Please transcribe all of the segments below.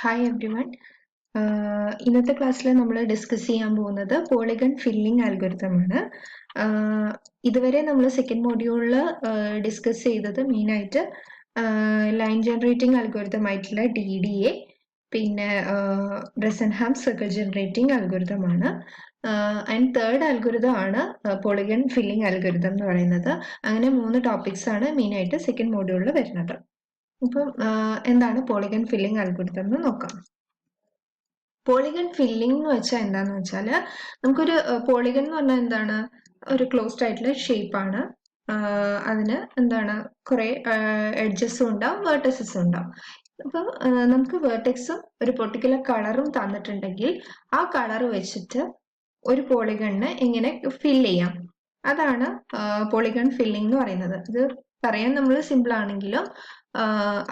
Hi every one. ഇന്നത്തെ ക്ലാസ്സിൽ നമ്മൾ ഡിസ്കസ് ചെയ്യാൻ പോകുന്നത് പോളിഗൺ ഫില്ലിംഗ് അൽഗോരിതമാണ്. ഇതുവരെ നമ്മൾ സെക്കൻഡ് മോഡ്യൂളിൽ ഡിസ്കസ് ചെയ്തത് മെയിനായിട്ട് ലൈൻ ജനറേറ്റിംഗ് അൽഗോരിതം ആയിട്ടുള്ള DDA, പിന്നെ ബ്രെസൻഹാം സർക്കിൾ ജനറേറ്റിംഗ് അൽഗോരിതമാണ്. ആൻഡ് തേർഡ് അൽഗോരിതം ആണ് പോളിഗൺ ഫില്ലിംഗ് അൽഗോരിതം എന്ന് പറയുന്നത്. അങ്ങനെ 3 ടോപ്പിക്സ് ആണ് മെയിനായിട്ട് സെക്കൻഡ് മോഡ്യൂളിൽ വരുന്നത്. അപ്പം എന്താണ് പോളിഗൺ ഫില്ലിംഗ് അൽഗോരിതം എന്ന് നോക്കാം. പോളിഗൺ ഫില്ലിംഗ് എന്ന് വെച്ചാൽ എന്താന്ന് വെച്ചാൽ നമുക്കൊരു പോളിഗൺ എന്ന് പറഞ്ഞാൽ എന്താണ്, ഒരു ക്ലോസ്ഡ് ആയിട്ടുള്ള ഷേപ്പ് ആണ്. അതിന് എന്താണ് കുറെ എഡ്ജസും ഉണ്ടാവും, വേർട്ടസസും ഉണ്ടാവും. അപ്പം നമുക്ക് വേർട്ടെക്സും ഒരു പെർട്ടിക്കുലർ കളറും തന്നിട്ടുണ്ടെങ്കിൽ ആ കളർ വെച്ചിട്ട് ഒരു പോളിഗണിന് എങ്ങനെ ഫില്ല് ചെയ്യാം, അതാണ് പോളിഗൺ ഫില്ലിംഗ് എന്ന് പറയുന്നത്. ഇത് പറയാൻ നമ്മൾ സിമ്പിൾ ആണെങ്കിലും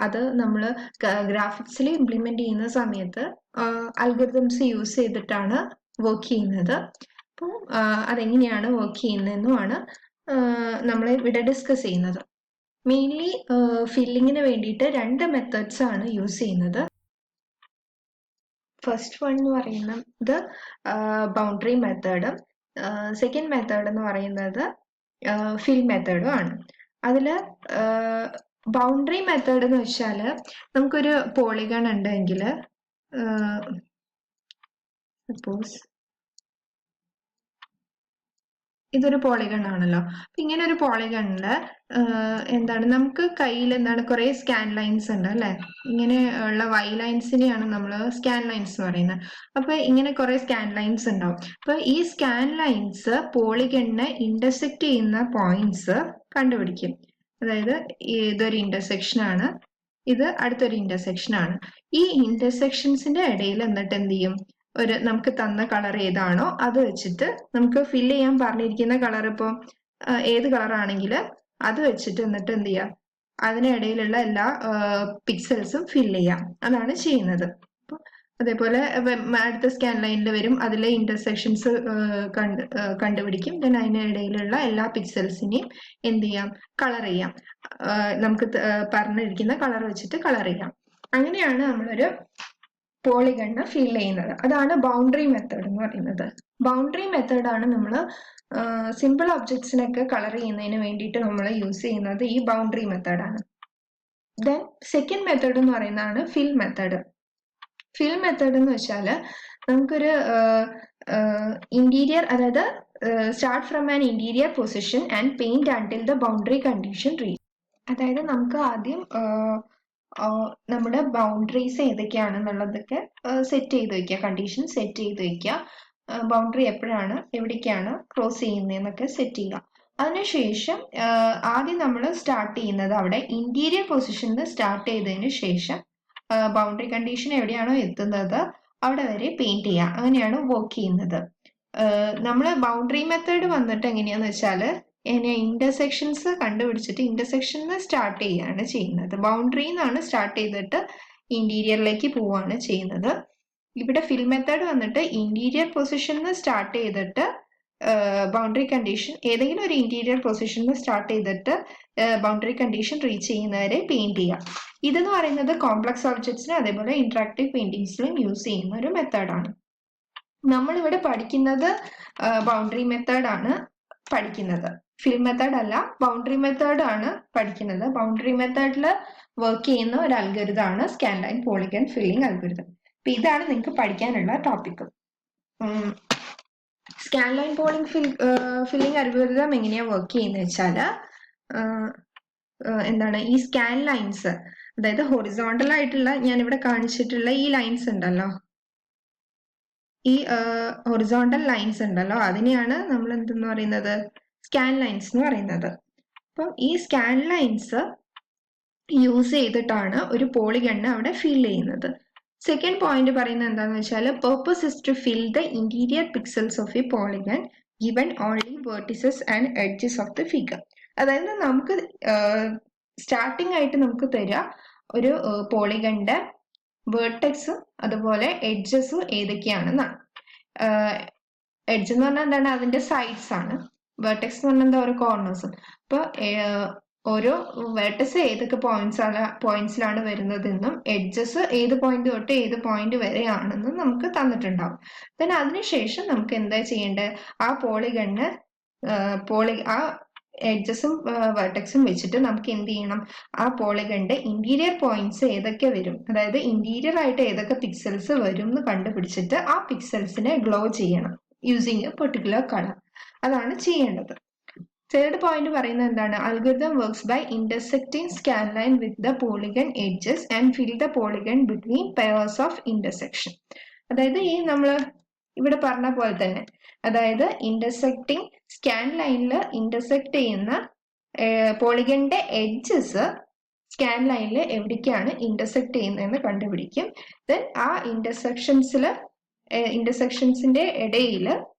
അത് നമ്മൾ ഗ്രാഫിക്സിൽ ഇംപ്ലിമെന്റ് ചെയ്യുന്ന സമയത്ത് അൽഗോരിതംസ് യൂസ് ചെയ്തിട്ടാണ് വർക്ക് ചെയ്യുന്നത്. അപ്പം അതെങ്ങനെയാണ് വർക്ക് ചെയ്യുന്നതെന്നുമാണ് നമ്മൾ ഇവിടെ ഡിസ്കസ് ചെയ്യുന്നത്. മെയിൻലി ഫില്ലിങ്ങിന് വേണ്ടിയിട്ട് 2 മെത്തേഡ്സ് ആണ് യൂസ് ചെയ്യുന്നത്. ഫസ്റ്റ് വൺ എന്ന് പറയുന്നത് ബൗണ്ടറി മെത്തേഡും സെക്കൻഡ് മെത്തേഡ് എന്ന് പറയുന്നത് ഫിൽ മെത്തേഡും ആണ്. അതിൽ ബൗണ്ടറി മെത്തേഡ് എന്ന് വെച്ചാൽ നമുക്കൊരു പോളിഗൺ ഉണ്ടെങ്കിൽ സപ്പോസ് ഇതൊരു പോളിഗൺ ആണല്ലോ. അപ്പൊ ഇങ്ങനെ ഒരു പോളിഗണില് എന്താണ് നമുക്ക് കയ്യിൽ എന്താണ് കുറെ സ്കാൻ ലൈൻസ് ഉണ്ട് അല്ലെ. ഇങ്ങനെ ഉള്ള വൈ ലൈൻസിനെയാണ് നമ്മൾ സ്കാൻ ലൈൻസ് എന്ന് പറയുന്നത്. അപ്പൊ ഇങ്ങനെ കുറെ സ്കാൻ ലൈൻസ് ഉണ്ടാവും. അപ്പൊ ഈ സ്കാൻ ലൈൻസ് പോളിഗണിനെ ഇന്റർസെക്ട് ചെയ്യുന്ന പോയിന്റ്സ് കണ്ടുപിടിക്കും. അതായത് ഇതൊരു ഇന്റർസെക്ഷൻ ആണ്, ഇത് അടുത്തൊരു ഇന്റർസെക്ഷൻ ആണ്. ഈ ഇന്റർസെക്ഷൻസിന്റെ ഇടയിൽ എന്നിട്ട് എന്ത് ചെയ്യും, ഒരു നമുക്ക് തന്ന കളർ ഏതാണോ അത് വെച്ചിട്ട് നമുക്ക് ഫില്ല് ചെയ്യാൻ പറഞ്ഞിരിക്കുന്ന കളർ ഇപ്പോൾ ഏത് കളർ ആണെങ്കിൽ അത് വെച്ചിട്ട് എന്നിട്ട് എന്ത് ചെയ്യാം, അതിനിടയിലുള്ള എല്ലാ പിക്സൽസും ഫില്ല് ചെയ്യാം. അതാണ് ചെയ്യുന്നത്. അപ്പോൾ അതേപോലെ അടുത്ത സ്കാൻ ലൈനിൽ വരും, അതിലെ ഇന്റർസെക്ഷൻസ് കണ്ടുപിടിക്കും. ദെൻ അതിനിടയിലുള്ള എല്ലാ പിക്സൽസിനെയും എന്ത് ചെയ്യാം, കളർ ചെയ്യാം. നമുക്ക് പറഞ്ഞിരിക്കുന്ന കളർ വെച്ചിട്ട് കളർ ചെയ്യാം. അങ്ങനെയാണ് നമ്മളൊരു പോളിഗണ് ഫിൽ ചെയ്യുന്നത്. അതാണ് ബൗണ്ടറി മെത്തേഡ് എന്ന് പറയുന്നത്. ബൗണ്ടറി മെത്തേഡാണ് നമ്മൾ സിമ്പിൾ ഒബ്ജക്ട്സിനൊക്കെ കളർ ചെയ്യുന്നതിന് വേണ്ടിയിട്ട് നമ്മൾ യൂസ് ചെയ്യുന്നത്. ഈ ബൗണ്ടറി മെത്തേഡാണ്. ദെൻ സെക്കൻഡ് മെത്തേഡ് എന്ന് പറയുന്നതാണ് ഫിൽ മെത്തേഡ്. ഫിൽ മെത്തേഡ് എന്ന് വെച്ചാൽ നമുക്കൊരു ഇന്റീരിയർ, അതായത് start from an interior position and paint until the boundary condition reach. അതായത് നമുക്ക് ആദ്യം നമ്മുടെ ബൗണ്ടറീസ് ഏതൊക്കെയാണെന്നുള്ളതൊക്കെ സെറ്റ് ചെയ്ത് വെക്കുക, കണ്ടീഷൻ സെറ്റ് ചെയ്ത് വെക്കുക. ബൗണ്ടറി എപ്പോഴാണ് എവിടേക്കാണ് ക്രോസ് ചെയ്യുന്നതെന്നൊക്കെ സെറ്റ് ചെയ്യുക. അതിനുശേഷം ആദ്യം നമ്മൾ സ്റ്റാർട്ട് ചെയ്യുന്നത് അവിടെ ഇന്റീരിയർ പൊസിഷനിൽ സ്റ്റാർട്ട് ചെയ്തതിന് ശേഷം ബൗണ്ടറി കണ്ടീഷൻ എവിടെയാണോ എത്തുന്നത് അവിടെ വരെ പെയിന്റ് ചെയ്യുക. അങ്ങനെയാണ് വർക്ക് ചെയ്യുന്നത്. നമ്മൾ ബൗണ്ടറി മെത്തേഡ് വന്നിട്ട് എങ്ങനെയാന്ന് വെച്ചാൽ ഇന്റർസെക്ഷൻസ് കണ്ടുപിടിച്ചിട്ട് ഇന്റർസെക്ഷനിൽ സ്റ്റാർട്ട് ചെയ്യുകയാണ് ചെയ്യുന്നത്. ബൗണ്ടറിയിൽ നിന്നാണ് സ്റ്റാർട്ട് ചെയ്തിട്ട് ഇന്റീരിയറിലേക്ക് പോവുകയാണ് ചെയ്യുന്നത്. ഇവിടെ ഫിൽ മെത്തേഡ് വന്നിട്ട് ഇന്റീരിയർ പൊസിഷനിൽ സ്റ്റാർട്ട് ചെയ്തിട്ട് ബൗണ്ടറി കണ്ടീഷൻ, ഏതെങ്കിലും ഒരു ഇന്റീരിയർ പൊസിഷനിൽ സ്റ്റാർട്ട് ചെയ്തിട്ട് ബൗണ്ടറി കണ്ടീഷൻ റീച്ച് ചെയ്യുന്നവരെ പെയിന്റ് ചെയ്യുക. ഇതെന്ന് പറയുന്നത് കോംപ്ലക്സ് ഒബ്ജക്ട്സിനും അതേപോലെ ഇന്ററാക്റ്റീവ് പെയിന്റിങ്സിലും യൂസ് ചെയ്യുന്ന ഒരു മെത്തേഡാണ്. നമ്മളിവിടെ പഠിക്കുന്നത് ബൗണ്ടറി മെത്തേഡാണ് പഠിക്കുന്നത്. ഫിൽ മെത്തേഡ് അല്ല, ബൗണ്ടറി മെത്തേഡ് ആണ് പഠിക്കുന്നത്. ബൗണ്ടറി മെത്തേഡിൽ വർക്ക് ചെയ്യുന്ന ഒരു അൽഗോരിതമാണ് scan line polygon filling algorithm. അപ്പൊ ഇതാണ് നിങ്ങൾക്ക് പഠിക്കാനുള്ള topic. Scan line filling algorithm എങ്ങനെയാ വർക്ക് ചെയ്യുന്നത് വെച്ചാൽ എന്താണ്, ഈ സ്കാൻ ലൈൻസ്, അതായത് ഹൊറിസോണ്ടൽ ആയിട്ടുള്ള ഞാൻ ഇവിടെ കാണിച്ചിട്ടുള്ള ഈ ലൈൻസ് ഉണ്ടല്ലോ, ഈ ഹൊറിസോണ്ടൽ ലൈൻസ് ഉണ്ടല്ലോ, അതിനെയാണ് നമ്മൾ എന്തെന്ന് പറയുന്നത്, സ്കാൻ ലൈൻസ് എന്ന് പറയുന്നത്. അപ്പം ഈ സ്കാൻ ലൈൻസ് യൂസ് ചെയ്തിട്ടാണ് ഒരു പോളിഗണ് അവിടെ ഫിൽ ചെയ്യുന്നത്. സെക്കൻഡ് പോയിന്റ് പറയുന്നത് എന്താണെന്ന് വെച്ചാൽ purpose is to fill the interior pixels of a polygon given only vertices and edges of the figure. അതായത് നമുക്ക് സ്റ്റാർട്ടിംഗ് ആയിട്ട് നമുക്ക് തരിക ഒരു പോളിഗണിന്റെ വേർട്ടെക്സും അതുപോലെ എഡ്ജസും ഏതൊക്കെയാണെന്നാണ്. എഡ്ജ് എന്ന് പറഞ്ഞാൽ എന്താണ്, അതിന്റെ സൈഡ്സ് ആണ്. വേർട്ടെക്സ് എന്ന് പറഞ്ഞാൽ എന്താ, ഒരു കോർണേഴ്സും. അപ്പൊ ഓരോ വെർട്ടസ് ഏതൊക്കെ പോയിന്റ്സിലാണ് വരുന്നതെന്നും എഡ്ജസ് ഏത് പോയിന്റ് തൊട്ട് ഏത് പോയിന്റ് വരെയാണെന്നും നമുക്ക് തന്നിട്ടുണ്ടാവും. ദെൻ അതിനുശേഷം നമുക്ക് എന്താ ചെയ്യേണ്ടത്, ആ പോളിഗണ് ആ എഡ്ജസും വെർട്ടെക്സും വെച്ചിട്ട് നമുക്ക് എന്ത് ചെയ്യണം, ആ പോളിഗണിന്റെ ഇന്റീരിയർ പോയിന്റ്സ് ഏതൊക്കെ വരും, അതായത് ഇന്റീരിയർ ആയിട്ട് ഏതൊക്കെ പിക്സൽസ് വരും എന്ന് കണ്ടുപിടിച്ചിട്ട് ആ പിക്സൽസിനെ ഗ്ലോ ചെയ്യണം യൂസിങ് എ പെർട്ടിക്കുലർ കളർ. അതാണ് ചെയ്യേണ്ടത്. തേർഡ് പോയിന്റ് പറയുന്നത് എന്താണ്, algorithm works by intersecting scan line with the polygon edges and fill the polygon between pairs of intersection. അതായത് ഈ നമ്മൾ ഇവിടെ പറഞ്ഞ പോലെ തന്നെ, അതായത് ഇന്റർസെക്റ്റിംഗ് സ്കാൻ ലൈനിൽ ഇന്റർസെക്ട് ചെയ്യുന്ന പോളിഗണിന്റെ എഡ്ജസ് സ്കാൻ ലൈനിൽ എവിടേക്കാണ് ഇന്റർസെക്ട് ചെയ്യുന്നതെന്ന് കണ്ടുപിടിക്കും. ദെൻ ആ ഇന്റർസെക്ഷൻസിന്റെ ഇടയിൽ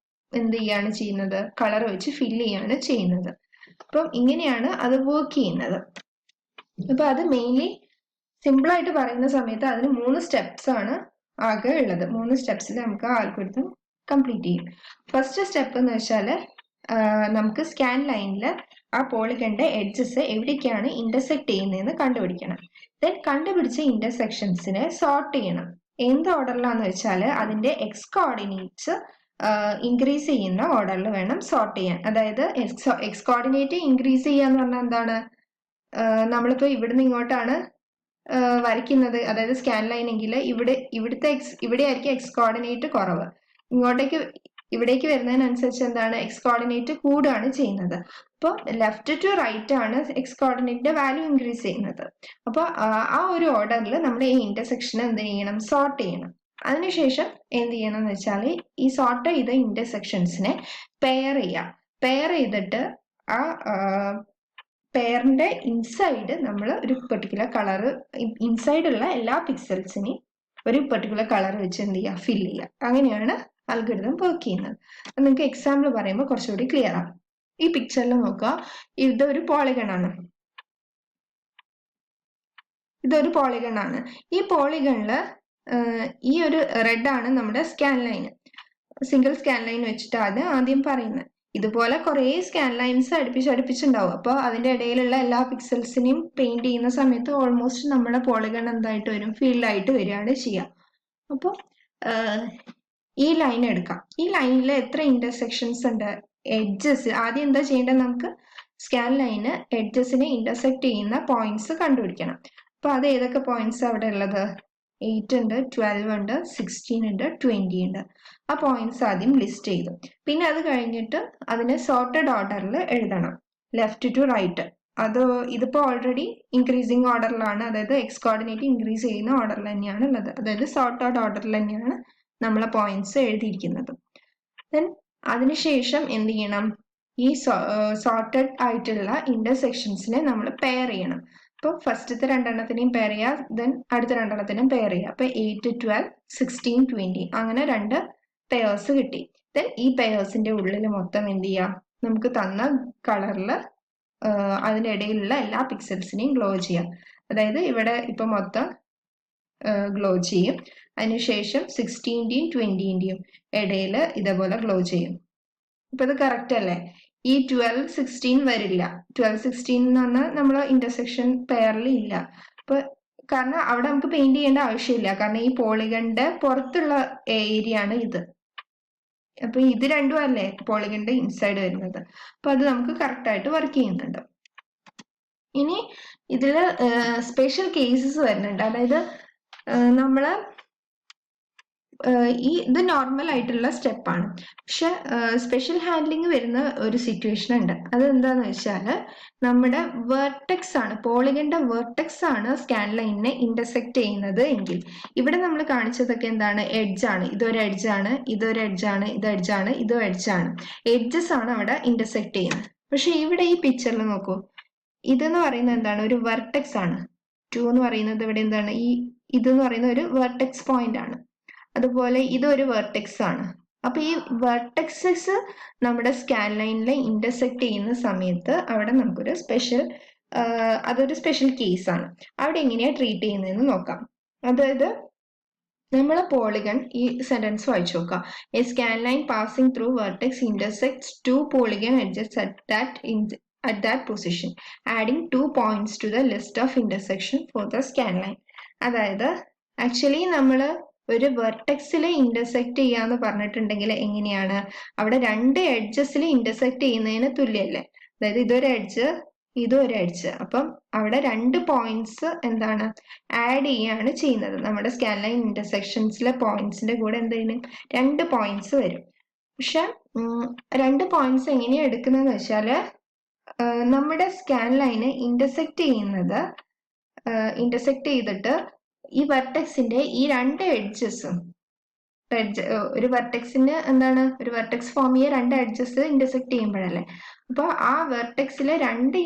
എന്ത് ചെയ്യാണ് ചെയ്യുന്നത്, കളർ വെച്ച് ഫില്ല് ചെയ്യാണ് ചെയ്യുന്നത്. അപ്പം ഇങ്ങനെയാണ് അത് വർക്ക് ചെയ്യുന്നത്. അപ്പൊ അത് മെയിൻലി സിമ്പിൾ ആയിട്ട് പറയുന്ന സമയത്ത് അതിന് 3 സ്റ്റെപ്സ് ആണ് ആകെ ഉള്ളത്. 3 സ്റ്റെപ്സിൽ നമുക്ക് ആൽഗോരിതം കംപ്ലീറ്റ് ചെയ്യും. ഫസ്റ്റ് സ്റ്റെപ്പ് എന്ന് വെച്ചാൽ നമുക്ക് സ്കാൻ ലൈനിൽ ആ പോളിഗണിന്റെ എഡ്ജസ് എവിടേക്കാണ് ഇന്റർസെക്ട് ചെയ്യുന്നതെന്ന് കണ്ടുപിടിക്കണം. ദെൻ കണ്ടുപിടിച്ച ഇന്റർസെക്ഷൻസിനെ സോർട്ട് ചെയ്യണം. എന്ത് ഓർഡറിലാന്ന് വെച്ചാൽ അതിന്റെ എക്സ് കോർഡിനേറ്റ്സ് ഇൻക്രീസ് ചെയ്യുന്ന ഓർഡറിൽ വേണം സോർട്ട് ചെയ്യാൻ. അതായത് എക്സ് കോർഡിനേറ്റ് ഇൻക്രീസ് ചെയ്യുക എന്ന് പറഞ്ഞാൽ എന്താണ്, നമ്മളിപ്പോൾ ഇവിടുന്ന് ഇങ്ങോട്ടാണ് വരയ്ക്കുന്നത്, അതായത് സ്കാൻ ലൈൻ എങ്കിൽ ഇവിടെ ആയിരിക്കും എക്സ് കോർഡിനേറ്റ് കുറവ്, ഇവിടേക്ക് വരുന്നതിനനുസരിച്ച് എന്താണ് എക്സ് കോർഡിനേറ്റ് കൂടുകയാണ് ചെയ്യുന്നത്. അപ്പോൾ ലെഫ്റ്റ് ടു റൈറ്റ് ആണ് എക്സ് കോർഡിനേറ്റിന്റെ വാല്യൂ ഇൻക്രീസ് ചെയ്യുന്നത്. അപ്പോൾ ആ ഒരു ഓർഡറിൽ നമ്മൾ ഈ ഇന്റർസെക്ഷൻ എന്ത് ചെയ്യണം, സോർട്ട് ചെയ്യണം. അതിനുശേഷം എന്ത് ചെയ്യണം എന്ന് വെച്ചാൽ ഈ സോർട്ട് ചെയ്ത ഇന്റർസെക്ഷൻസിനെ പെയർ ചെയ്യാം. പെയർ ചെയ്തിട്ട് ആ പെയറിന്റെ ഇൻസൈഡ് നമ്മൾ ഒരു പെർട്ടിക്കുലർ കളർ, ഇൻസൈഡുള്ള എല്ലാ പിക്സൽസിനെയും ഒരു പെർട്ടിക്കുലർ കളർ വെച്ച് എന്ത് ചെയ്യുക, ഫില്ല് ചെയ്യുക. അങ്ങനെയാണ് അൽഗോരിതം വർക്ക് ചെയ്യുന്നത്. നിങ്ങൾക്ക് എക്സാമ്പിൾ പറയുമ്പോൾ കുറച്ചുകൂടി ക്ലിയർ ആകും. ഈ പിക്ചറിൽ നോക്കുക, ഇതൊരു പോളിഗൺ ആണ്. ഈ പോളിഗണില് ഈ ഒരു റെഡ് ആണ് നമ്മുടെ scan line. Single scan line വെച്ചിട്ടാണ് ആദ്യം പറയുന്നത്. ഇതുപോലെ കുറേ സ്കാൻ ലൈൻസ് അടുപ്പിച്ചുണ്ടാവും. അപ്പോൾ അതിന്റെ ഇടയിലുള്ള എല്ലാ പിക്സൽസിനെയും പെയിന്റ് ചെയ്യുന്ന സമയത്ത് ഓൾമോസ്റ്റ് നമ്മുടെ പോളിഗൺ എന്തായിട്ട് വരും, ഫീൽഡ് ആയിട്ട് വരികയാണ് ചെയ്യുക. അപ്പോൾ ഈ ലൈൻ എടുക്കാം. ഈ ലൈനിൽ എത്ര ഇന്റർസെക്ഷൻസ് ഉണ്ട്, എഡ്ജസ്. ആദ്യം എന്താ ചെയ്യേണ്ടത്, നമുക്ക് സ്കാൻ ലൈന് എഡ്ജസിനെ ഇന്റർസെക്ട് ചെയ്യുന്ന പോയിന്റ്സ് കണ്ടുപിടിക്കണം. അപ്പൊ അത് ഏതൊക്കെ പോയിന്റ്സ് അവിടെ ഉള്ളത്, 8 ഉണ്ട്, 12 ഉണ്ട്, 16 ഉണ്ട്, 20 ഉണ്ട്. ആ പോയിന്റ്സ് ആദ്യം ലിസ്റ്റ് ചെയ്തു. പിന്നെ അത് കഴിഞ്ഞിട്ട് അതിനെ സോർട്ടഡ് ഓർഡറിൽ എഴുതണം, ലെഫ്റ്റ് ടു റൈറ്റ്. ഇതിപ്പോ ഓൾറെഡി ഇൻക്രീസിങ് ഓർഡറിലാണ്, അതായത് എക്സ് കോർഡിനേറ്റ് ഇൻക്രീസ് ചെയ്യുന്ന ഓർഡറിൽ തന്നെയാണ് ഉള്ളത്. അതായത് സോർട്ടഡ് ഓർഡറിൽ തന്നെയാണ് നമ്മളെ പോയിന്റ്സ് എഴുതിയിരിക്കുന്നത്. ദെൻ അതിനുശേഷം എന്ത് ചെയ്യണം, ഈ സോർട്ടഡ് ആയിട്ടുള്ള ഇന്റർസെക്ഷൻസിനെ നമ്മൾ പെയർ ചെയ്യണം. അപ്പോൾ ഫസ്റ്റത്തെ 2 എണ്ണത്തിനെയും പെയർ ചെയ്യുക, ദെൻ അടുത്ത 2 എണ്ണത്തിനും പെയർ ചെയ്യുക. അപ്പോൾ 8, 12, 16, 20 അങ്ങനെ 2 പെയേഴ്സ് കിട്ടി. ദെൻ ഈ പെയേഴ്സിന്റെ ഉള്ളിൽ മൊത്തം എന്ത് ചെയ്യാം, നമുക്ക് തന്ന കളറിൽ അതിൻ്റെ ഇടയിലുള്ള എല്ലാ പിക്സൽസിനെയും ഗ്ലോ ചെയ്യാം. അതായത് ഇവിടെ ഇപ്പൊ മൊത്തം ഗ്ലോ ചെയ്യും. അതിനുശേഷം 16ന്റെയും 20ന്റെയും ഇടയിൽ ഇതേപോലെ ഗ്ലോ ചെയ്യും. ഇപ്പൊ ഇത് കറക്റ്റ് അല്ലേ? ഈ 12, 16 വരില്ല. 12, 16 എന്ന് പറഞ്ഞാൽ നമ്മൾ ഇന്റർസെക്ഷൻ പെയറിൽ ഇല്ല. അപ്പൊ കാരണം അവിടെ നമുക്ക് പെയിന്റ് ചെയ്യേണ്ട ആവശ്യമില്ല, കാരണം ഈ പോളിഗണിന്റെ പുറത്തുള്ള ഏരിയ ആണ് ഇത്. അപ്പൊ ഇത് രണ്ടും അല്ലേ പോളിഗണിന്റെ ഇൻസൈഡ് വരുന്നത്. അപ്പൊ അത് നമുക്ക് കറക്റ്റ് ആയിട്ട് വർക്ക് ചെയ്യുന്നുണ്ട്. ഇനി ഇതില് സ്പെഷ്യൽ കേസസ് വരുന്നുണ്ട്. അതായത് നമ്മള് ഇത് നോർമൽ ആയിട്ടുള്ള സ്റ്റെപ്പാണ്, പക്ഷെ സ്പെഷ്യൽ ഹാൻഡ്ലിങ് വരുന്ന ഒരു സിറ്റുവേഷൻ ഉണ്ട്. അത് എന്താന്ന് വെച്ചാൽ നമ്മുടെ വെർട്ടെക്സ് ആണ്, പോളിഗണിന്റെ വെർട്ടെക്സ് ആണ് സ്കാൻ ലൈനിനെ ഇന്റർസെക്ട് ചെയ്യുന്നത് എങ്കിൽ, ഇവിടെ നമ്മൾ കാണിച്ചതൊക്കെ എന്താണ്, എഡ്ജ് ആണ്. ഇതൊരു എഡ്ജ് ആണ്, ഇതൊരു എഡ്ജ് ആണ്, ഇത് എഡ്ജ് ആണ്, ഇതും എഡ്ജ് ആണ്. എഡ്ജസ് ആണ് അവിടെ ഇന്റർസെക്ട് ചെയ്യുന്നത്. പക്ഷെ ഇവിടെ ഈ പിക്ചറിൽ നോക്കൂ, ഇതെന്ന് പറയുന്നത് എന്താണ്, ഒരു വെർട്ടെക്സ് ആണ്. 2 എന്ന് പറയുന്നത് ഇവിടെ എന്താണ്, ഇതെന്ന് പറയുന്ന ഒരു വെർട്ടെക്സ് പോയിന്റ് ആണ്. അതുപോലെ ഇതൊരു വെർട്ടെക്സ് ആണ്. അപ്പൊ ഈ വെർട്ടെക്സസ് നമ്മുടെ സ്കാൻ ലൈനിൽ ഇന്റർസെക്ട് ചെയ്യുന്ന സമയത്ത് അവിടെ നമുക്കൊരു അതൊരു സ്പെഷ്യൽ കേസ് ആണ്. അവിടെ എങ്ങനെയാ ട്രീറ്റ് ചെയ്യുന്നതെന്ന് നോക്കാം. അതായത് നമ്മളെ പോളിഗൺ, ഈ സെന്റൻസ് വായിച്ചു നോക്കാം. A scan line passing through vertex intersects 2 polygon edges at at that position, adding 2 points to the list of intersection for the scanline. അതായത് ആക്ച്വലി നമ്മൾ ഒരു വെർട്ടെക്സിൽ ഇന്റർസെക്ട് ചെയ്യാന്ന് പറഞ്ഞിട്ടുണ്ടെങ്കിൽ എങ്ങനെയാണ്, അവിടെ രണ്ട് എഡ്ജസിൽ ഇന്റർസെക്ട് ചെയ്യുന്നതിന് തുല്യല്ലേ. അതായത് ഇതൊരു എഡ്ജ്, ഇതൊരു എഡ്ജ്. അപ്പം അവിടെ രണ്ട് പോയിന്റ്സ് എന്താണ് ആഡ് ചെയ്യാണ് ചെയ്യുന്നത്. നമ്മുടെ സ്കാൻലൈൻ ഇന്റർസെക്ഷൻസിലെ പോയിന്റ്സിന്റെ കൂടെ എന്തെങ്കിലും രണ്ട് പോയിന്റ്സ് വരും. പക്ഷെ രണ്ട് പോയിന്റ്സ് എങ്ങനെയാണ് എടുക്കുന്നതെന്ന് വെച്ചാൽ നമ്മുടെ സ്കാൻ ലൈന് ഇന്റർസെക്ട് ചെയ്തിട്ട് ഈ വെർട്ടെക്സിന്റെ ഈ രണ്ട് എഡ്ജസും, ഒരു വെർട്ടെക്സിന് എന്താണ്, ഒരു വെർട്ടെക്സ് ഫോം ചെയ്യുക രണ്ട് എഡ്ജസ് ഇന്റർസെക്ട് ചെയ്യുമ്പോഴല്ലേ. അപ്പൊ ആ വെർട്ടെക്സിലെ രണ്ട്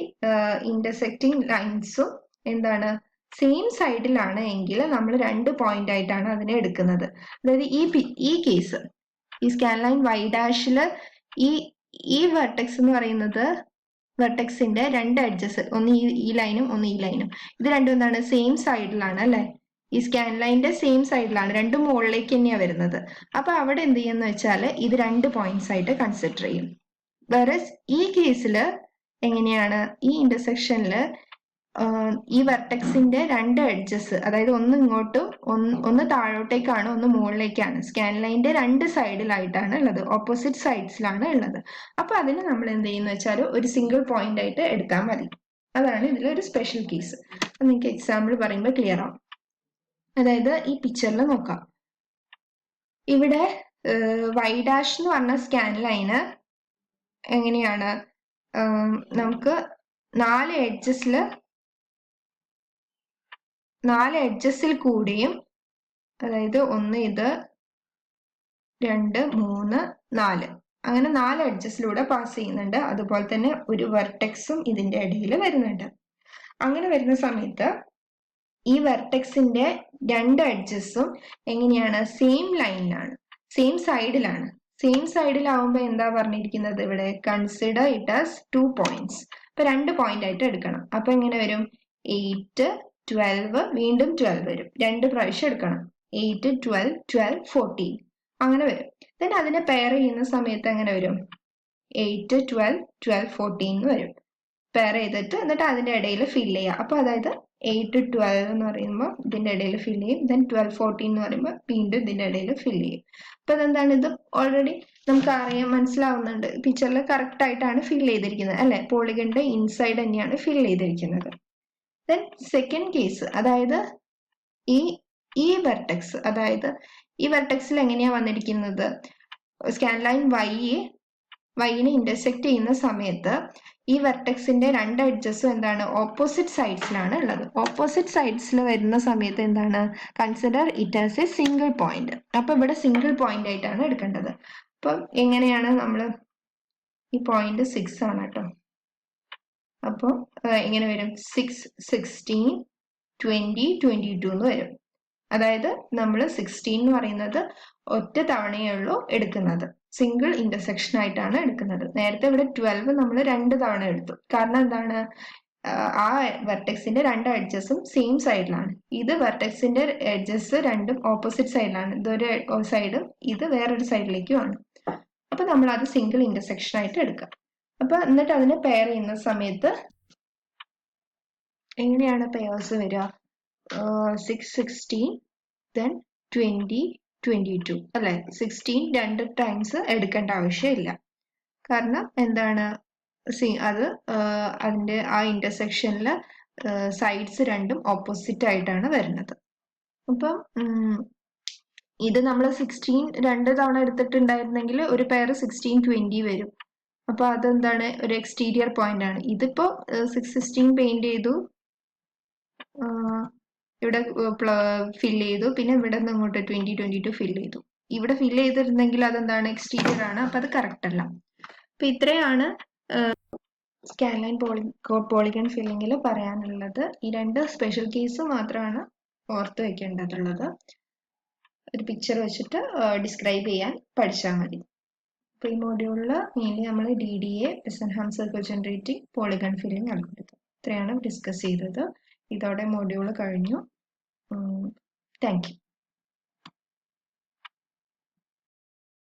ഇന്റർസെക്റ്റിംഗ് ലൈൻസും എന്താണ് സെയിം സൈഡിലാണ് എങ്കിൽ നമ്മൾ രണ്ട് പോയിന്റ് ആയിട്ടാണ് അതിനെ എടുക്കുന്നത്. അതായത് ഈ കേസ്, ഈ സ്കാൻ ലൈൻ വൈ ഡാഷില് ഈ വെർട്ടെക്സ് എന്ന് പറയുന്നത് വെർട്ടെക്സിന്റെ രണ്ട് എഡ്ജസ്, ഒന്ന് ഈ ലൈനും ഒന്ന് ഈ ലൈനും, ഇത് രണ്ടും എന്താണ് സെയിം സൈഡിലാണ് അല്ലെ. ഈ സ്കാൻ ലൈനിന്റെ സെയിം സൈഡിലാണ്, രണ്ടും മുകളിലേക്ക് തന്നെയാണ് വരുന്നത്. അപ്പൊ അവിടെ എന്ത് ചെയ്യുന്ന വെച്ചാൽ ഇത് രണ്ട് പോയിന്റ്സ് ആയിട്ട് കൺസിഡർ ചെയ്യും. വേറെ ഈ കേസില് എങ്ങനെയാണ്, ഈ ഇന്റർസെക്ഷനില് ഈ വെർട്ടെക്സിന്റെ രണ്ട് എഡ്ജസ്, അതായത് ഒന്ന് ഇങ്ങോട്ടും ഒന്ന് താഴോട്ടേക്കാണ്, ഒന്ന് മുകളിലേക്കാണ്. സ്കാൻ ലൈനിന്റെ രണ്ട് സൈഡിലായിട്ടാണ് ഉള്ളത്, ഓപ്പോസിറ്റ് സൈഡ്സിലാണ് ഉള്ളത്. അപ്പൊ അതിന് നമ്മൾ എന്ത് ചെയ്യുന്ന വെച്ചാൽ ഒരു സിംഗിൾ പോയിന്റ് ആയിട്ട് എടുത്താൽ മതി. അതാണ് ഇതിലൊരു സ്പെഷ്യൽ കേസ്. നിങ്ങൾക്ക് എക്സാമ്പിൾ പറയുമ്പോൾ ക്ലിയർ ആവും. അതായത് ഈ പിക്ചറിൽ നോക്കാം, ഇവിടെ വൈ ഡാഷ് എന്ന് പറഞ്ഞ സ്കാൻ ലൈന് എങ്ങനെയാണ്, നമുക്ക് നാല് എഡ്ജസിൽ കൂടിയും, അതായത് ഒന്ന് ഇത്, രണ്ട്, മൂന്ന്, നാല്, അങ്ങനെ നാല് എഡ്ജസിലൂടെ പാസ് ചെയ്യുന്നുണ്ട്. അതുപോലെ തന്നെ ഒരു വെർട്ടെക്സും ഇതിന്റെ ഇടയിൽ വരുന്നുണ്ട്. അങ്ങനെ വരുന്ന സമയത്ത് ഈ വെർട്ടെക്സിന്റെ രണ്ട് എഡ്ജസും എങ്ങനെയാണ്, സെയിം ലൈനിലാണ്, സെയിം സൈഡിലാണ്. സെയിം സൈഡിലാവുമ്പോൾ എന്താ പറഞ്ഞിരിക്കുന്നത് ഇവിടെ, കൺസിഡർ ഇറ്റ് ആസ് 2 പോയിന്റ്സ്. അപ്പൊ രണ്ട് പോയിന്റ് ആയിട്ട് എടുക്കണം. അപ്പൊ എങ്ങനെ വരും, 8, 12, വീണ്ടും 12 വരും, രണ്ട് പ്രാവശ്യം എടുക്കണം. 8, 12, 12, 14 അങ്ങനെ വരും. then അതിനെ പെയർ ചെയ്യുന്ന സമയത്ത് എങ്ങനെ വരും, 8, 12, 12, 14 വരും. പെയർ ചെയ്തിട്ട് എന്നിട്ട് അതിന്റെ ഇടയിൽ ഫിൽ ചെയ്യുക. അപ്പൊ അതായത് 8, 12 എന്ന് പറയുമ്പോൾ ഇതിന്റെ ഇടയിൽ ഫിൽ ചെയ്യും, then 12, 14 എന്ന് പറയുമ്പോൾ വീണ്ടും ഇതിന്റെ ഇടയിൽ ഫിൽ ചെയ്യും. അപ്പൊ അതെന്താണ്, ഇത് ഓൾറെഡി നമുക്ക് അറിയാൻ മനസ്സിലാവുന്നുണ്ട്, പിക്ചറിൽ കറക്റ്റ് ആയിട്ടാണ് ഫിൽ ചെയ്തിരിക്കുന്നത് അല്ലെ. പോളിഗണിന്റെ ഇൻസൈഡ് തന്നെയാണ് ഫിൽ ചെയ്തിരിക്കുന്നത്. then സെക്കൻഡ് കേസ്, അതായത് ഈ വെർട്ടെക്സ്, അതായത് ഈ വെർട്ടെക്സിൽ എങ്ങനെയാ വന്നിരിക്കുന്നത്, സ്കാൻ ലൈൻ വൈനെ ഇന്റർസെക്ട് ചെയ്യുന്ന സമയത്ത് ഈ വെർട്ടെക്സിന്റെ രണ്ട് എഡ്ജസും എന്താണ് ഓപ്പോസിറ്റ് സൈഡ്സിലാണ് ഉള്ളത്. ഓപ്പോസിറ്റ് സൈഡ്സിൽ വരുന്ന സമയത്ത് എന്താണ്, consider it as A single point. അപ്പൊ ഇവിടെ സിംഗിൾ പോയിന്റ് ആയിട്ടാണ് എടുക്കേണ്ടത്. അപ്പൊ എങ്ങനെയാണ് നമ്മൾ, ഈ പോയിന്റ് 6 ആണ് കേട്ടോ. അപ്പോൾ എങ്ങനെ വരും, 6, 16, 20, 22 എന്ന് വരും. അതായത് നമ്മൾ 16 എന്ന് പറയുന്നത് ഒറ്റ തവണയേ ഉള്ളൂ എടുക്കുന്നത്, സിംഗിൾ ഇന്റർസെക്ഷൻ ആയിട്ടാണ് എടുക്കുന്നത്. നേരത്തെ ഇവിടെ 12 നമ്മൾ രണ്ട് തവണ എടുത്തു. കാരണം എന്താണ്, ആ വെർട്ടെക്സിന്റെ രണ്ട് എഡ്ജസും സെയിം സൈഡിലാണ്. ഇത് വെർട്ടെക്സിന്റെ എഡ്ജസ് രണ്ടും ഓപ്പോസിറ്റ് സൈഡിലാണ്, ഇതൊരു സൈഡും ഇത് വേറൊരു സൈഡിലേക്കുമാണ്. അപ്പൊ നമ്മൾ അത് സിംഗിൾ ഇന്റർസെക്ഷൻ ആയിട്ട് എടുക്കാം. അപ്പൊ എന്നിട്ട് അതിനെ പെയർ ചെയ്യുന്ന സമയത്ത് എങ്ങനെയാണ് പെയർസ് വരിക, 6, 16, then 20, 22 അല്ലെ. 16 രണ്ട് ടൈംസ് എടുക്കേണ്ട ആവശ്യമില്ല. കാരണം എന്താണ്, അത് അതിന്റെ ആ ഇന്റർസെക്ഷനില് സൈഡ്സ് രണ്ടും ഓപ്പോസിറ്റ് ആയിട്ടാണ് വരുന്നത്. അപ്പം ഇത് നമ്മൾ 16 രണ്ട് തവണ എടുത്തിട്ടുണ്ടായിരുന്നെങ്കിൽ ഒരു പെയർ 16, 20 വരും. അപ്പൊ അതെന്താണ്, ഒരു എക്സ്റ്റീരിയർ പോയിന്റ് ആണ്. ഇതിപ്പോ 6, 16 പെയിന്റ് ചെയ്തു, ഇവിടെ ഫിൽ ചെയ്തു, പിന്നെ ഇവിടെ നിന്ന് ഇങ്ങോട്ട് 20, 22 ഫിൽ ചെയ്തു. ഇവിടെ ഫിൽ ചെയ്തിരുന്നെങ്കിൽ അതെന്താണ്, എക്സ്റ്റീരിയർ ആണ്. അപ്പൊ അത് കറക്റ്റ് അല്ല. അപ്പൊ ഇത്രയാണ് സ്കാൻലൈൻ പോളിഗൺ ഫില്ലിങ്ങിൽ പറയാനുള്ളത്. ഈ രണ്ട് സ്പെഷ്യൽ കേസ് മാത്രമാണ് ഓർത്ത് വെക്കേണ്ടതുള്ളത്. ഒരു പിക്ചർ വെച്ചിട്ട് ഡിസ്ക്രൈബ് ചെയ്യാൻ പഠിച്ചാൽ മതി. അപ്പൊ ഈ മോഡ്യൂളിൽ മെയിൻലി നമ്മൾ DDA, enhanced circuit generating, polygon filling algorithm ഇത്രയാണ് ഡിസ്കസ് ചെയ്തത്. ഇതോടെ മോഡ്യൂൾ കഴിഞ്ഞു. Thank you.